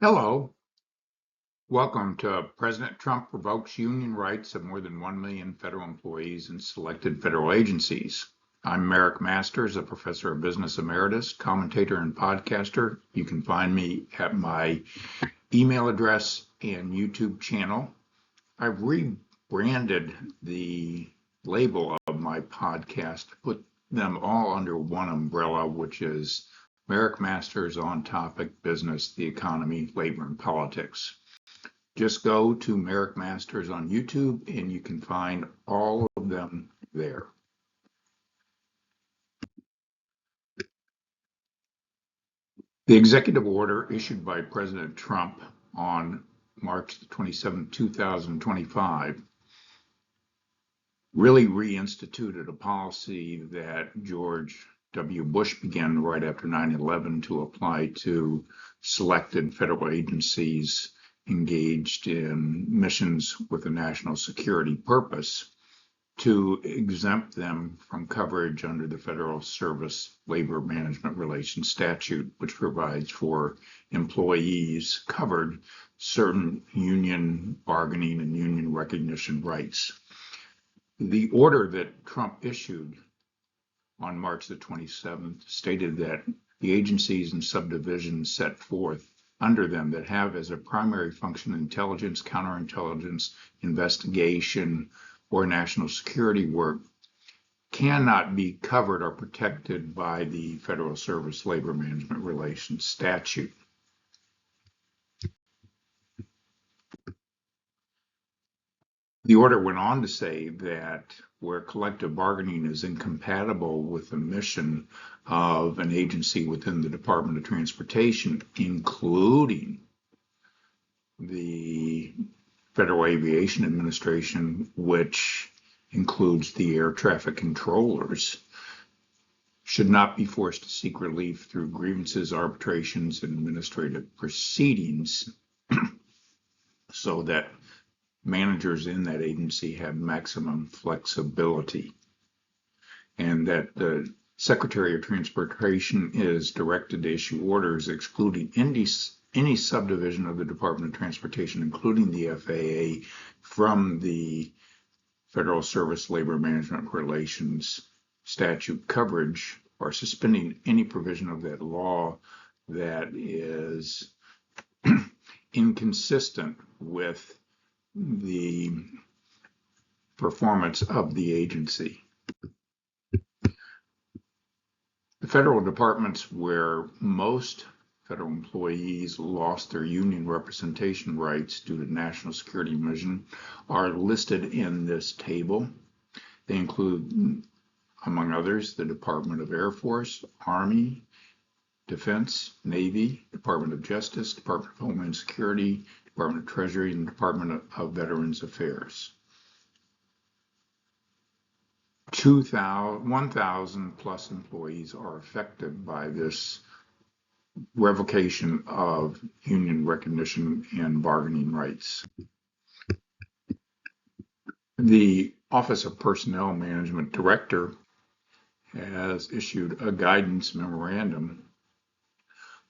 Hello, welcome to President Trump revokes union rights of more than 1 million federal employees in selected federal agencies. I'm Marick Masters, a professor of business emeritus, commentator, and podcaster. You can find me at my email address and YouTube channel. I've rebranded the label of my podcast, put them all under one umbrella, which is Marick Masters on topic business, the economy, labor, and politics. Just go to Marick Masters on YouTube and you can find all of them there. The executive order issued by President Trump on March 27, 2025 really reinstituted a policy that George W. Bush began right after 9/11 to apply to selected federal agencies engaged in missions with a national security purpose, to exempt them from coverage under the Federal Service Labor Management Relations Statute, which provides for employees covered certain union bargaining and union recognition rights. The order that Trump issued on March the 27th stated that the agencies and subdivisions set forth under them that have as a primary function intelligence, counterintelligence, investigation, or national security work cannot be covered or protected by the Federal Service Labor Management Relations Statute. The order went on to say that where collective bargaining is incompatible with the mission of an agency within the Department of Transportation, including the Federal Aviation Administration, which includes the air traffic controllers, should not be forced to seek relief through grievances, arbitrations, and administrative proceedings, so that managers in that agency have maximum flexibility, and that the Secretary of Transportation is directed to issue orders excluding any subdivision of the Department of Transportation, including the FAA, from the Federal Service Labor Management Relations Statute coverage, or suspending any provision of that law that is inconsistent with the performance of the agency. The federal departments where most federal employees lost their union representation rights due to national security mission are listed in this table. They include, among others, the Department of Air Force, Army, Defense, Navy, Department of Justice, Department of Homeland Security, Department of Treasury, and Department of Veterans Affairs. 1,000 plus employees are affected by this revocation of union recognition and bargaining rights. The Office of Personnel Management Director has issued a guidance memorandum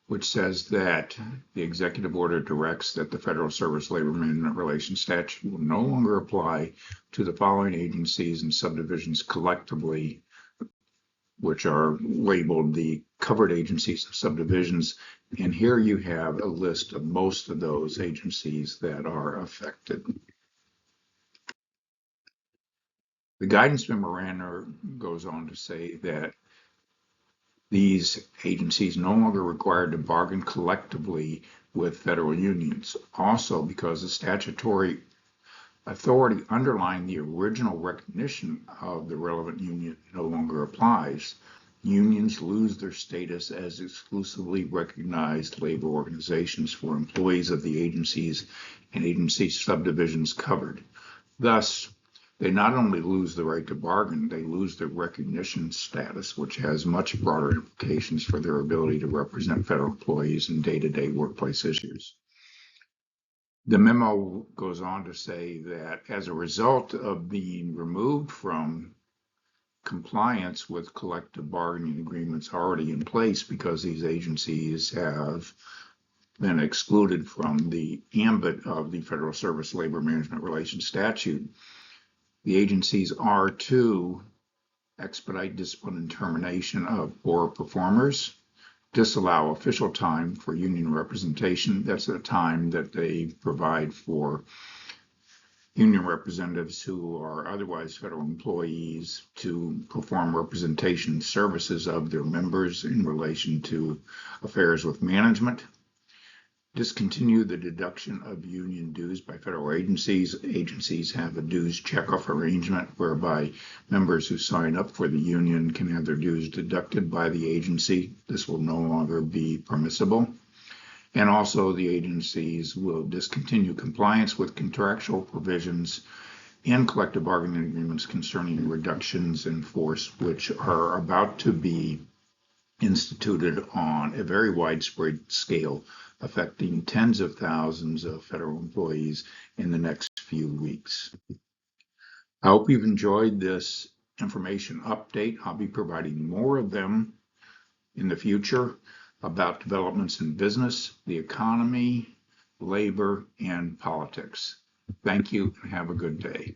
which says that the executive order directs that the Federal Service Labor Management Relations Statute will no longer apply to the following agencies and subdivisions collectively, which are labeled the covered agencies and subdivisions. And here you have a list of most of those agencies that are affected. The guidance memorandum goes on to say that these agencies no longer required to bargain collectively with federal unions. Also, because the statutory authority underlying the original recognition of the relevant union no longer applies, unions lose their status as exclusively recognized labor organizations for employees of the agencies and agency subdivisions covered. Thus, they not only lose the right to bargain, they lose their recognition status, which has much broader implications for their ability to represent federal employees in day-to-day workplace issues. The memo goes on to say that as a result of being removed from compliance with collective bargaining agreements already in place, because these agencies have been excluded from the ambit of the Federal Service Labor Management Relations Statute. The agencies are to expedite discipline and termination of poor performers, disallow official time for union representation. That's the time that they provide for union representatives who are otherwise federal employees to perform representation services of their members in relation to affairs with management. Discontinue the deduction of union dues by federal agencies. Agencies have a dues checkoff arrangement whereby members who sign up for the union can have their dues deducted by the agency. This will no longer be permissible. And also the agencies will discontinue compliance with contractual provisions and collective bargaining agreements concerning reductions in force, which are about to be instituted on a very widespread scale, affecting tens of thousands of federal employees in the next few weeks. I hope you've enjoyed this information update. I'll be providing more of them in the future about developments in business, the economy, labor, and politics. Thank you and have a good day.